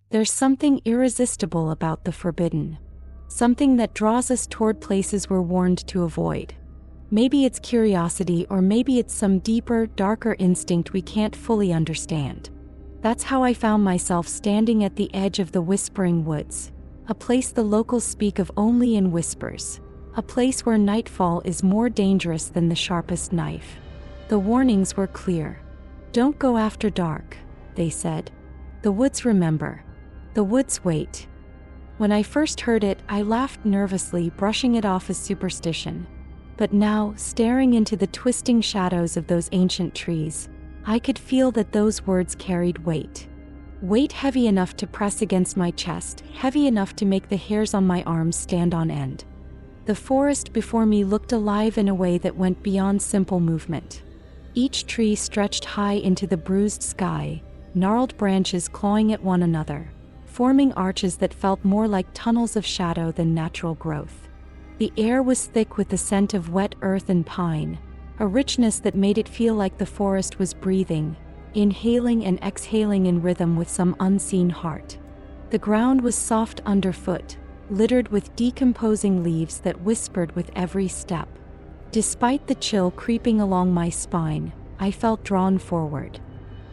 There's something irresistible about the forbidden. Something that draws us toward places we're warned to avoid. Maybe it's curiosity, or maybe it's some deeper, darker instinct we can't fully understand. That's how I found myself standing at the edge of the Whispering Woods, a place the locals speak of only in whispers, a place where nightfall is more dangerous than the sharpest knife. The warnings were clear. Don't go after dark, they said. The woods remember. The woods wait. When I first heard it, I laughed nervously, brushing it off as superstition. But now, staring into the twisting shadows of those ancient trees, I could feel that those words carried weight. Weight heavy enough to press against my chest, heavy enough to make the hairs on my arms stand on end. The forest before me looked alive in a way that went beyond simple movement. Each tree stretched high into the bruised sky, gnarled branches clawing at one another, forming arches that felt more like tunnels of shadow than natural growth. The air was thick with the scent of wet earth and pine, a richness that made it feel like the forest was breathing, inhaling and exhaling in rhythm with some unseen heart. The ground was soft underfoot, littered with decomposing leaves that whispered with every step. Despite the chill creeping along my spine, I felt drawn forward.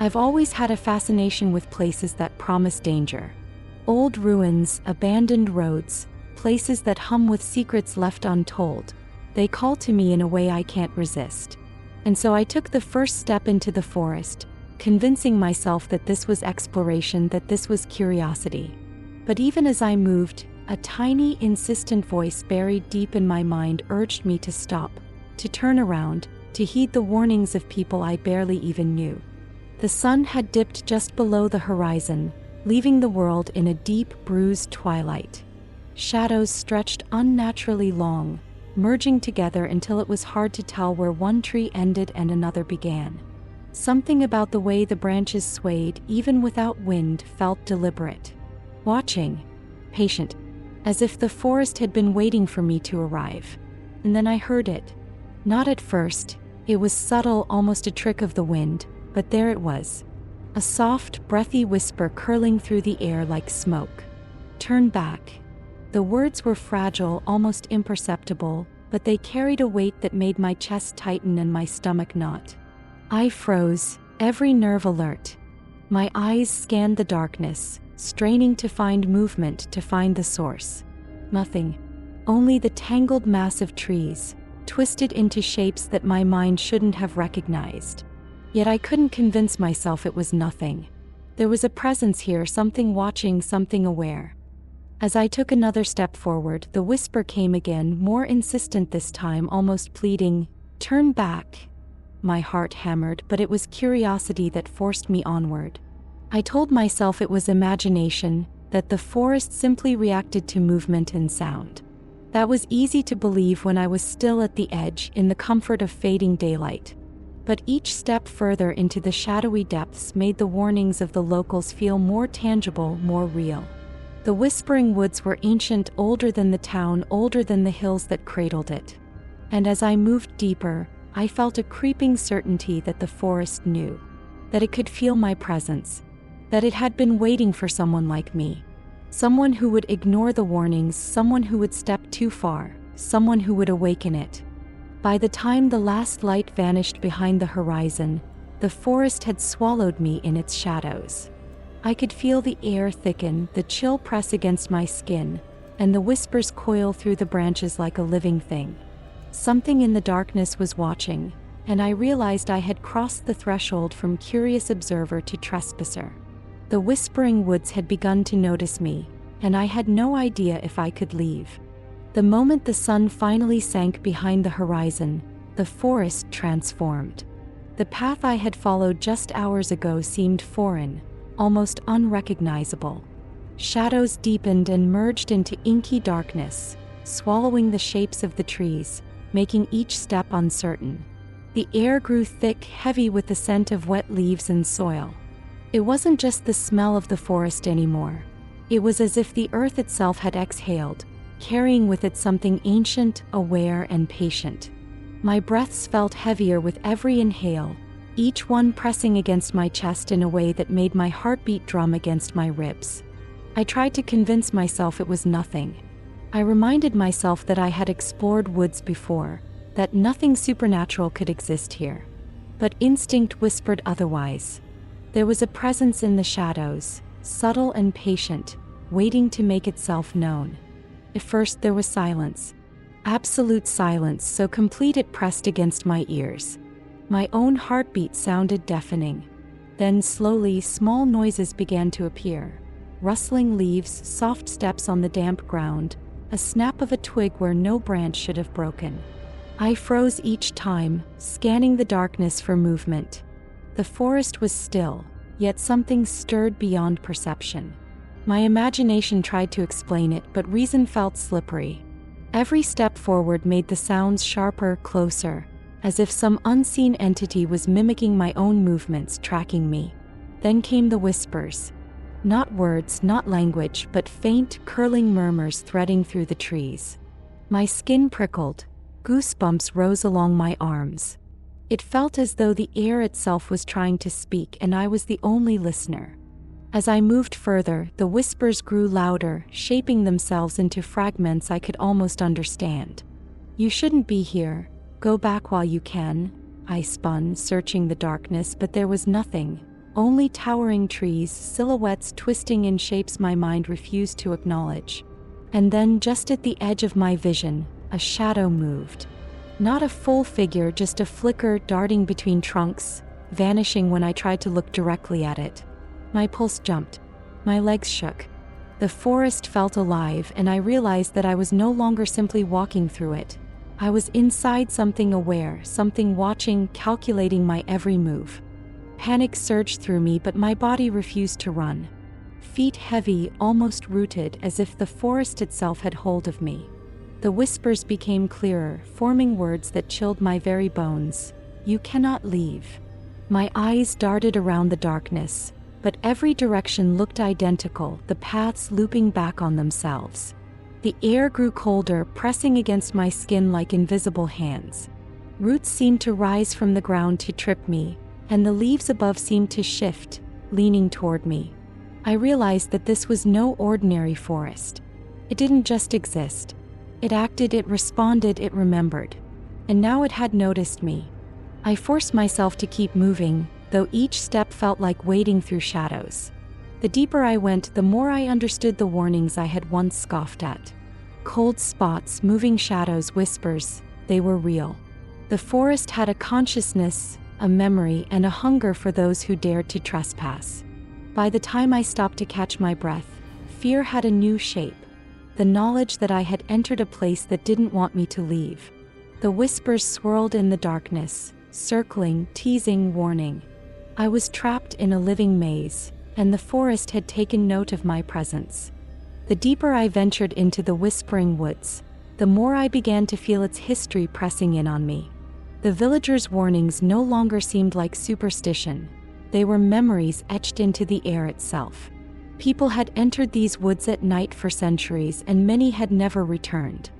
I've always had a fascination with places that promise danger. Old ruins, abandoned roads, places that hum with secrets left untold. They call to me in a way I can't resist. And so I took the first step into the forest, convincing myself that this was exploration, that this was curiosity. But even as I moved, a tiny, insistent voice buried deep in my mind urged me to stop, to turn around, to heed the warnings of people I barely even knew. The sun had dipped just below the horizon, leaving the world in a deep, bruised twilight. Shadows stretched unnaturally long, merging together until it was hard to tell where one tree ended and another began. Something about the way the branches swayed, even without wind, felt deliberate. Watching. Patient. As if the forest had been waiting for me to arrive. And then I heard it. Not at first. It was subtle, almost a trick of the wind, but there it was. A soft, breathy whisper curling through the air like smoke. Turn back. The words were fragile, almost imperceptible, but they carried a weight that made my chest tighten and my stomach knot. I froze, every nerve alert. My eyes scanned the darkness, straining to find movement, to find the source. Nothing. Only the tangled mass of trees, twisted into shapes that my mind shouldn't have recognized. Yet I couldn't convince myself it was nothing. There was a presence here, something watching, something aware. As I took another step forward, the whisper came again, more insistent this time, almost pleading, "Turn back." My heart hammered, but it was curiosity that forced me onward. I told myself it was imagination, that the forest simply reacted to movement and sound. That was easy to believe when I was still at the edge, in the comfort of fading daylight. But each step further into the shadowy depths made the warnings of the locals feel more tangible, more real. The Whispering Woods were ancient, older than the town, older than the hills that cradled it. And as I moved deeper, I felt a creeping certainty that the forest knew, that it could feel my presence, that it had been waiting for someone like me. Someone who would ignore the warnings, someone who would step too far, someone who would awaken it. By the time the last light vanished behind the horizon, the forest had swallowed me in its shadows. I could feel the air thicken, the chill press against my skin, and the whispers coil through the branches like a living thing. Something in the darkness was watching, and I realized I had crossed the threshold from curious observer to trespasser. The Whispering Woods had begun to notice me, and I had no idea if I could leave. The moment the sun finally sank behind the horizon, the forest transformed. The path I had followed just hours ago seemed foreign, almost unrecognizable. Shadows deepened and merged into inky darkness, swallowing the shapes of the trees, making each step uncertain. The air grew thick, heavy with the scent of wet leaves and soil. It wasn't just the smell of the forest anymore. It was as if the earth itself had exhaled, carrying with it something ancient, aware, and patient. My breaths felt heavier with every inhale, each one pressing against my chest in a way that made my heartbeat drum against my ribs. I tried to convince myself it was nothing. I reminded myself that I had explored woods before, that nothing supernatural could exist here. But instinct whispered otherwise. There was a presence in the shadows, subtle and patient, waiting to make itself known. At first there was silence. Absolute silence, so complete it pressed against my ears. My own heartbeat sounded deafening. Then slowly, small noises began to appear. Rustling leaves, soft steps on the damp ground, a snap of a twig where no branch should have broken. I froze each time, scanning the darkness for movement. The forest was still, yet something stirred beyond perception. My imagination tried to explain it, but reason felt slippery. Every step forward made the sounds sharper, closer, as if some unseen entity was mimicking my own movements, tracking me. Then came the whispers. Not words, not language, but faint, curling murmurs threading through the trees. My skin prickled. Goosebumps rose along my arms. It felt as though the air itself was trying to speak and I was the only listener. As I moved further, the whispers grew louder, shaping themselves into fragments I could almost understand. "You shouldn't be here. Go back while you can." I spun, searching the darkness, but there was nothing. Only towering trees, silhouettes twisting in shapes my mind refused to acknowledge. And then, just at the edge of my vision, a shadow moved. Not a full figure, just a flicker darting between trunks, vanishing when I tried to look directly at it. My pulse jumped. My legs shook. The forest felt alive, and I realized that I was no longer simply walking through it. I was inside something aware, something watching, calculating my every move. Panic surged through me, but my body refused to run. Feet heavy, almost rooted, as if the forest itself had hold of me. The whispers became clearer, forming words that chilled my very bones. "You cannot leave." My eyes darted around the darkness, but every direction looked identical, the paths looping back on themselves. The air grew colder, pressing against my skin like invisible hands. Roots seemed to rise from the ground to trip me, and the leaves above seemed to shift, leaning toward me. I realized that this was no ordinary forest. It didn't just exist. It acted, it responded, it remembered. And now it had noticed me. I forced myself to keep moving, though each step felt like wading through shadows. The deeper I went, the more I understood the warnings I had once scoffed at. Cold spots, moving shadows, whispers, they were real. The forest had a consciousness, a memory, and a hunger for those who dared to trespass. By the time I stopped to catch my breath, fear had a new shape. The knowledge that I had entered a place that didn't want me to leave. The whispers swirled in the darkness, circling, teasing, warning. I was trapped in a living maze, and the forest had taken note of my presence. The deeper I ventured into the whispering woods, the more I began to feel its history pressing in on me. The villagers' warnings no longer seemed like superstition. They were memories etched into the air itself. People had entered these woods at night for centuries, and many had never returned.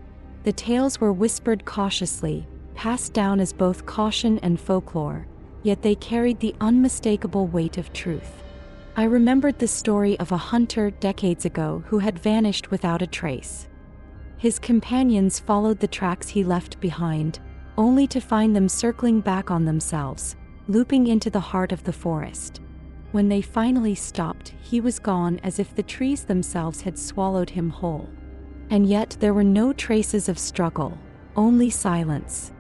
The tales were whispered cautiously, passed down as both caution and folklore, yet they carried the unmistakable weight of truth. I remembered the story of a hunter decades ago who had vanished without a trace. His companions followed the tracks he left behind, only to find them circling back on themselves, looping into the heart of the forest. When they finally stopped, he was gone, as if the trees themselves had swallowed him whole. And yet there were no traces of struggle, only silence.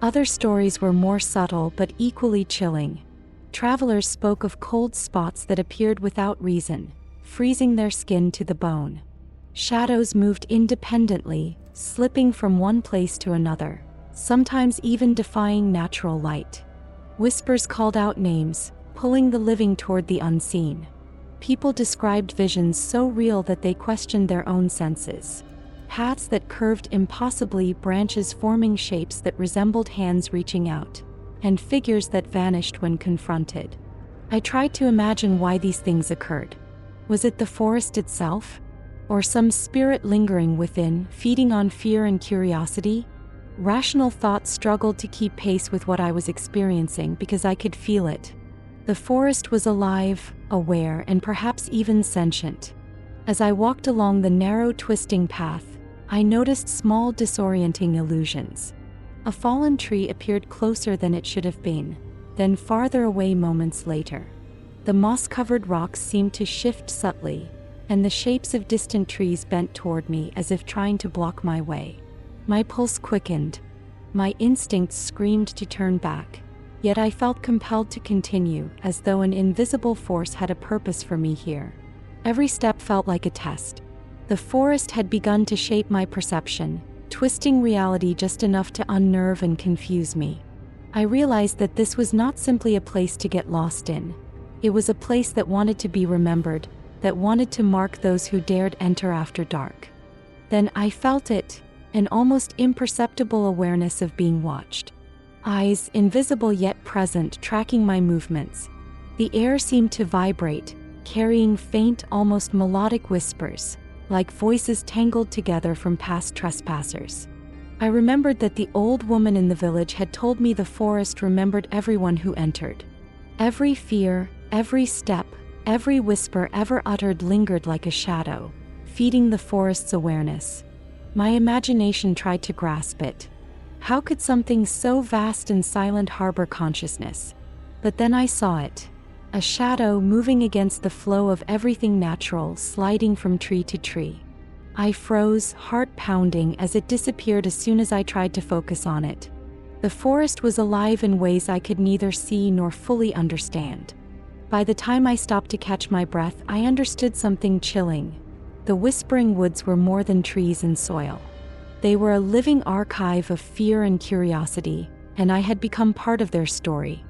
Other stories were more subtle but equally chilling. Travelers spoke of cold spots that appeared without reason, freezing their skin to the bone. Shadows moved independently, slipping from one place to another, sometimes even defying natural light. Whispers called out names, pulling the living toward the unseen. People described visions so real that they questioned their own senses. Paths that curved impossibly, branches forming shapes that resembled hands reaching out, and figures that vanished when confronted. I tried to imagine why these things occurred. Was it the forest itself? Or some spirit lingering within, feeding on fear and curiosity? Rational thought struggled to keep pace with what I was experiencing because I could feel it. The forest was alive, aware, and perhaps even sentient. As I walked along the narrow, twisting path, I noticed small, disorienting illusions. A fallen tree appeared closer than it should have been, then farther away moments later. The moss-covered rocks seemed to shift subtly, and the shapes of distant trees bent toward me as if trying to block my way. My pulse quickened. My instincts screamed to turn back, yet I felt compelled to continue, as though an invisible force had a purpose for me here. Every step felt like a test. The forest had begun to shape my perception, twisting reality just enough to unnerve and confuse me. I realized that this was not simply a place to get lost in. It was a place that wanted to be remembered, that wanted to mark those who dared enter after dark. Then I felt it, an almost imperceptible awareness of being watched. Eyes, invisible yet present, tracking my movements. The air seemed to vibrate, carrying faint, almost melodic whispers, like voices tangled together from past trespassers. I remembered that the old woman in the village had told me the forest remembered everyone who entered. Every fear, every step, every whisper ever uttered lingered like a shadow, feeding the forest's awareness. My imagination tried to grasp it. How could something so vast and silent harbor consciousness? But then I saw it. A shadow moving against the flow of everything natural, sliding from tree to tree. I froze, heart pounding, as it disappeared as soon as I tried to focus on it. The forest was alive in ways I could neither see nor fully understand. By the time I stopped to catch my breath, I understood something chilling. The whispering woods were more than trees and soil. They were a living archive of fear and curiosity, and I had become part of their story.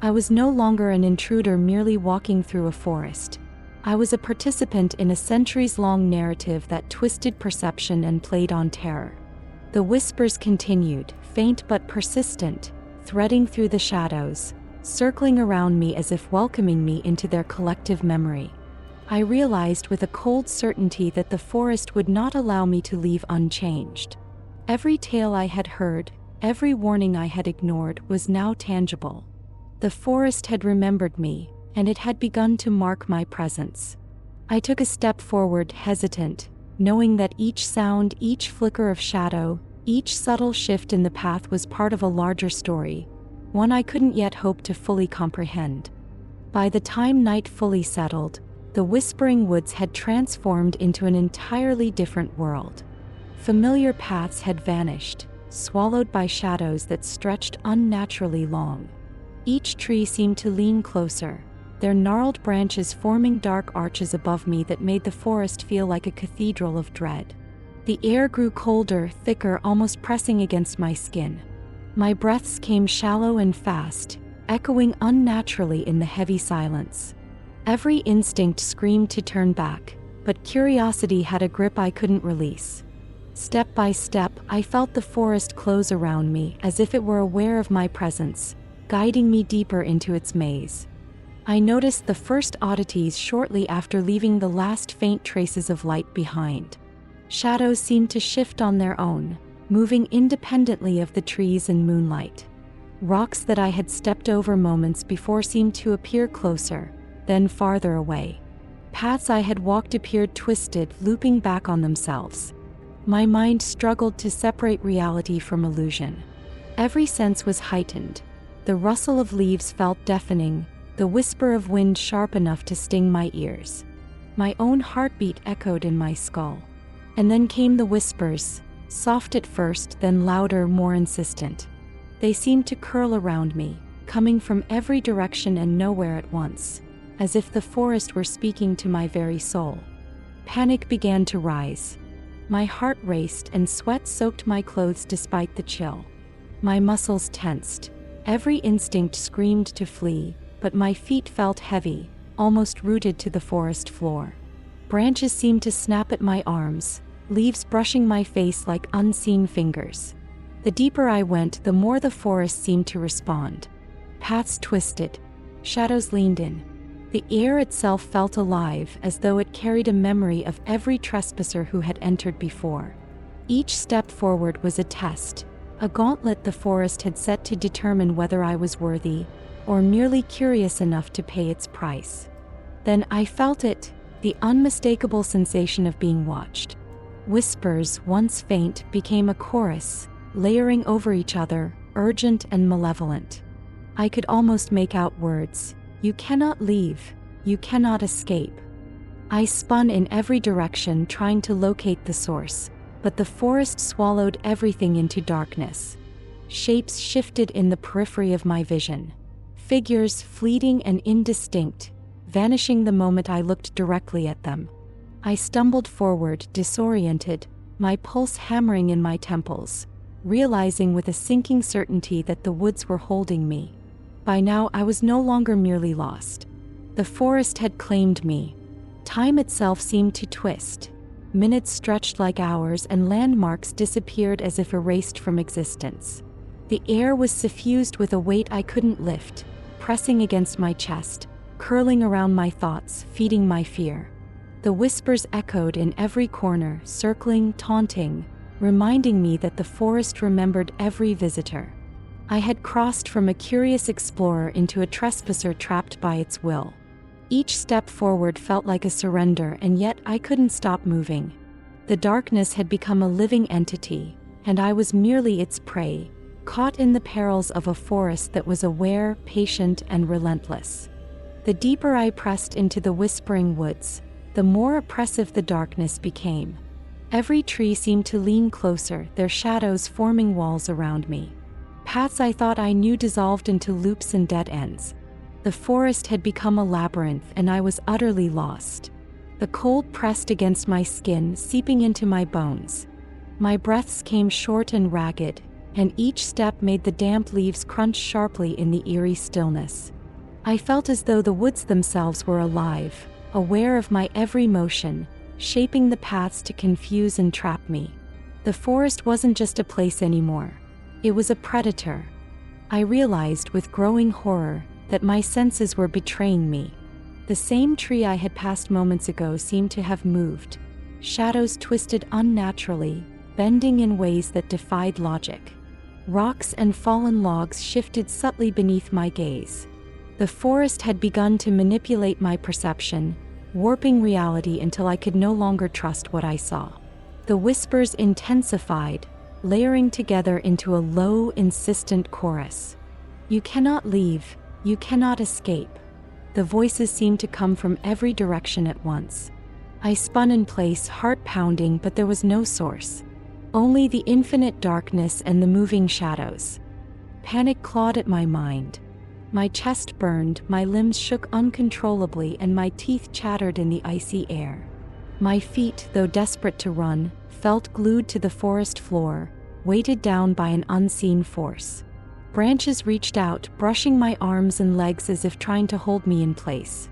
I was no longer an intruder merely walking through a forest. I was a participant in a centuries-long narrative that twisted perception and played on terror. The whispers continued, faint but persistent, threading through the shadows, circling around me as if welcoming me into their collective memory. I realized with a cold certainty that the forest would not allow me to leave unchanged. Every tale I had heard, every warning I had ignored was now tangible. The forest had remembered me, and it had begun to mark my presence. I took a step forward, hesitant, knowing that each sound, each flicker of shadow, each subtle shift in the path was part of a larger story, one I couldn't yet hope to fully comprehend. By the time night fully settled, the whispering woods had transformed into an entirely different world. Familiar paths had vanished, swallowed by shadows that stretched unnaturally long. Each tree seemed to lean closer, their gnarled branches forming dark arches above me that made the forest feel like a cathedral of dread. The air grew colder, thicker, almost pressing against my skin. My breaths came shallow and fast, echoing unnaturally in the heavy silence. Every instinct screamed to turn back, but curiosity had a grip I couldn't release. Step by step, I felt the forest close around me as if it were aware of my presence, guiding me deeper into its maze. I noticed the first oddities shortly after leaving the last faint traces of light behind. Shadows seemed to shift on their own, moving independently of the trees and moonlight. Rocks that I had stepped over moments before seemed to appear closer, then farther away. Paths I had walked appeared twisted, looping back on themselves. My mind struggled to separate reality from illusion. Every sense was heightened. The rustle of leaves felt deafening, the whisper of wind sharp enough to sting my ears. My own heartbeat echoed in my skull. And then came the whispers, soft at first, then louder, more insistent. They seemed to curl around me, coming from every direction and nowhere at once, as if the forest were speaking to my very soul. Panic began to rise. My heart raced and sweat soaked my clothes despite the chill. My muscles tensed. Every instinct screamed to flee, but my feet felt heavy, almost rooted to the forest floor. Branches seemed to snap at my arms, leaves brushing my face like unseen fingers. The deeper I went, the more the forest seemed to respond. Paths twisted, shadows leaned in. The air itself felt alive, as though it carried a memory of every trespasser who had entered before. Each step forward was a test, a gauntlet the forest had set to determine whether I was worthy, or merely curious enough to pay its price. Then I felt it, the unmistakable sensation of being watched. Whispers, once faint, became a chorus, layering over each other, urgent and malevolent. I could almost make out words. You cannot leave. You cannot escape. I spun in every direction trying to locate the source, but the forest swallowed everything into darkness. Shapes shifted in the periphery of my vision. Figures fleeting and indistinct, vanishing the moment I looked directly at them. I stumbled forward, disoriented, my pulse hammering in my temples, realizing with a sinking certainty that the woods were holding me. By now I was no longer merely lost. The forest had claimed me. Time itself seemed to twist. Minutes stretched like hours and landmarks disappeared as if erased from existence. The air was suffused with a weight I couldn't lift, pressing against my chest, curling around my thoughts, feeding my fear. The whispers echoed in every corner, circling, taunting, reminding me that the forest remembered every visitor. I had crossed from a curious explorer into a trespasser trapped by its will. Each step forward felt like a surrender, and yet I couldn't stop moving. The darkness had become a living entity, and I was merely its prey, caught in the perils of a forest that was aware, patient, and relentless. The deeper I pressed into the whispering woods, the more oppressive the darkness became. Every tree seemed to lean closer, their shadows forming walls around me. Paths I thought I knew dissolved into loops and dead ends. The forest had become a labyrinth, and I was utterly lost. The cold pressed against my skin, seeping into my bones. My breaths came short and ragged, and each step made the damp leaves crunch sharply in the eerie stillness. I felt as though the woods themselves were alive, aware of my every motion, shaping the paths to confuse and trap me. The forest wasn't just a place anymore. It was a predator. I realized with growing horror that my senses were betraying me. The same tree I had passed moments ago seemed to have moved. Shadows twisted unnaturally, bending in ways that defied logic. Rocks and fallen logs shifted subtly beneath my gaze. The forest had begun to manipulate my perception, warping reality until I could no longer trust what I saw. The whispers intensified, layering together into a low, insistent chorus. You cannot leave, you cannot escape. The voices seemed to come from every direction at once. I spun in place, heart pounding, but there was no source. Only the infinite darkness and the moving shadows. Panic clawed at my mind. My chest burned, my limbs shook uncontrollably, and my teeth chattered in the icy air. My feet, though desperate to run, felt glued to the forest floor, weighted down by an unseen force. Branches reached out, brushing my arms and legs as if trying to hold me in place.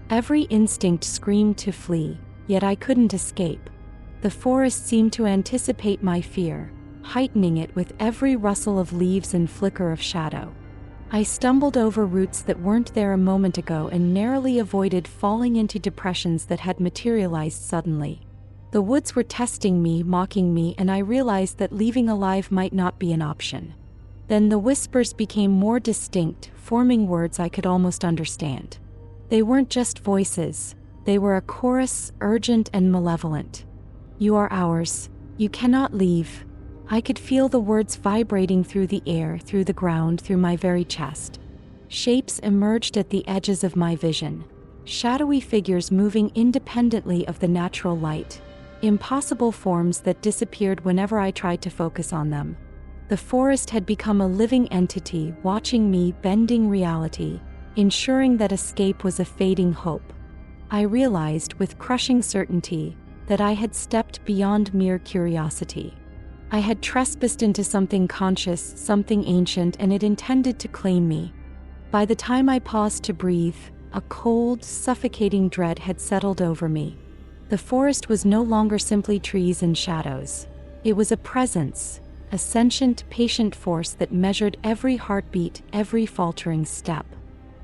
Every instinct screamed to flee, yet I couldn't escape. The forest seemed to anticipate my fear, heightening it with every rustle of leaves and flicker of shadow. I stumbled over roots that weren't there a moment ago and narrowly avoided falling into depressions that had materialized suddenly. The woods were testing me, mocking me, and I realized that leaving alive might not be an option. Then the whispers became more distinct, forming words I could almost understand. They weren't just voices, they were a chorus, urgent and malevolent. You are ours. You cannot leave. I could feel the words vibrating through the air, through the ground, through my very chest. Shapes emerged at the edges of my vision. Shadowy figures moving independently of the natural light. Impossible forms that disappeared whenever I tried to focus on them. The forest had become a living entity, watching me, bending reality, ensuring that escape was a fading hope. I realized with crushing certainty that I had stepped beyond mere curiosity. I had trespassed into something conscious, something ancient, and it intended to claim me. By the time I paused to breathe, a cold, suffocating dread had settled over me. The forest was no longer simply trees and shadows. It was a presence, a sentient, patient force that measured every heartbeat, every faltering step.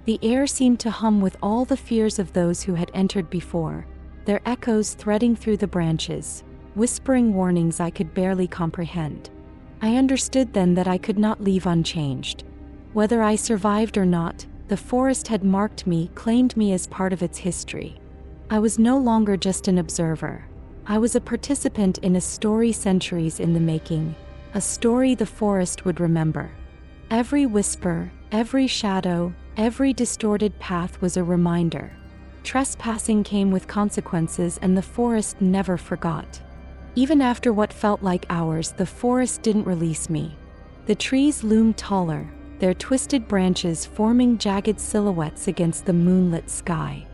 The air seemed to hum with all the fears of those who had entered before, their echoes threading through the branches, whispering warnings I could barely comprehend. I understood then that I could not leave unchanged. Whether I survived or not, the forest had marked me, claimed me as part of its history. I was no longer just an observer. I was a participant in a story centuries in the making, a story the forest would remember. Every whisper, every shadow, every distorted path was a reminder. Trespassing came with consequences, and the forest never forgot. Even after what felt like hours, the forest didn't release me. The trees loomed taller, their twisted branches forming jagged silhouettes against the moonlit sky.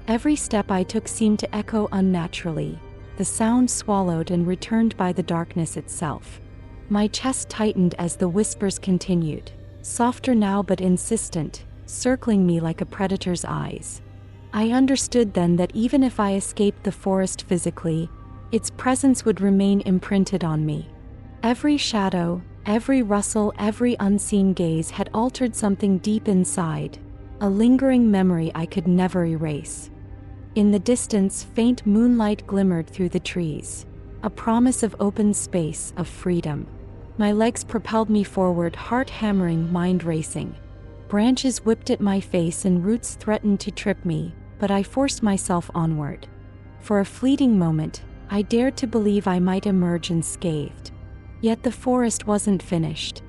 Every step I took seemed to echo unnaturally, the sound swallowed and returned by the darkness itself. My chest tightened as the whispers continued, softer now but insistent, circling me like a predator's eyes. I understood then that even if I escaped the forest physically, its presence would remain imprinted on me. Every shadow, every rustle, every unseen gaze had altered something deep inside, a lingering memory I could never erase. In the distance, faint moonlight glimmered through the trees, a promise of open space, of freedom. My legs propelled me forward, heart hammering, mind racing. Branches whipped at my face and roots threatened to trip me, but I forced myself onward. For a fleeting moment, I dared to believe I might emerge unscathed. Yet the forest wasn't finished.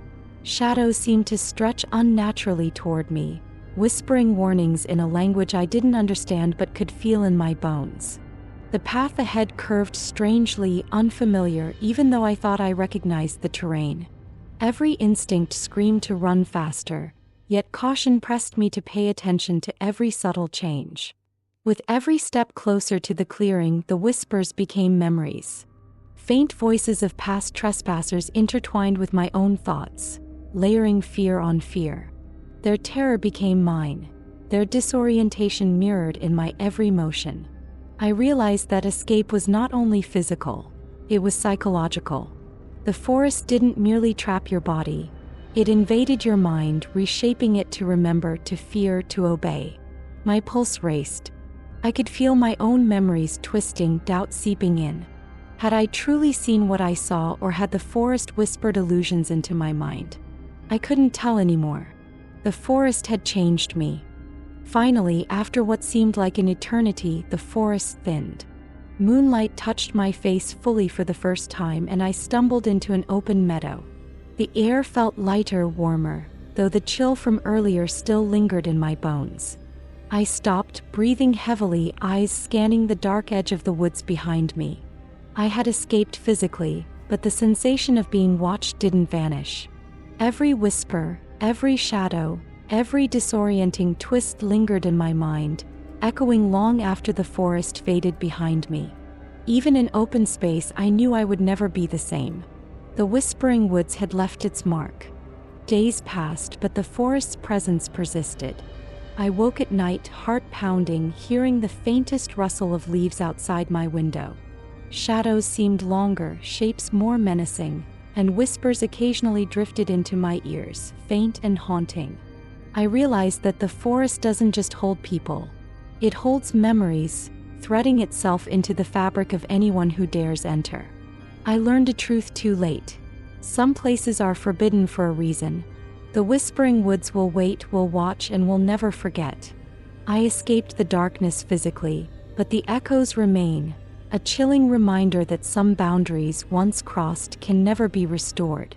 Shadows seemed to stretch unnaturally toward me, whispering warnings in a language I didn't understand but could feel in my bones. The path ahead curved strangely, unfamiliar, even though I thought I recognized the terrain. Every instinct screamed to run faster, yet caution pressed me to pay attention to every subtle change. With every step closer to the clearing, the whispers became memories. Faint voices of past trespassers intertwined with my own thoughts, layering fear on fear. Their terror became mine, their disorientation mirrored in my every motion. I realized that escape was not only physical, it was psychological. The forest didn't merely trap your body, it invaded your mind, reshaping it to remember, to fear, to obey. My pulse raced. I could feel my own memories twisting, doubt seeping in. Had I truly seen what I saw, or had the forest whispered illusions into my mind? I couldn't tell anymore. The forest had changed me. Finally, after what seemed like an eternity, the forest thinned. Moonlight touched my face fully for the first time, and I stumbled into an open meadow. The air felt lighter, warmer, though the chill from earlier still lingered in my bones. I stopped, breathing heavily, eyes scanning the dark edge of the woods behind me. I had escaped physically, but the sensation of being watched didn't vanish. Every whisper, every shadow, every disorienting twist lingered in my mind, echoing long after the forest faded behind me. Even in open space, I knew I would never be the same. The whispering woods had left its mark. Days passed, but the forest's presence persisted. I woke at night, heart pounding, hearing the faintest rustle of leaves outside my window. Shadows seemed longer, shapes more menacing, and whispers occasionally drifted into my ears, faint and haunting. I realized that the forest doesn't just hold people. It holds memories, threading itself into the fabric of anyone who dares enter. I learned a truth too late. Some places are forbidden for a reason. The whispering woods will wait, will watch, and will never forget. I escaped the darkness physically, but the echoes remain, a chilling reminder that some boundaries once crossed can never be restored.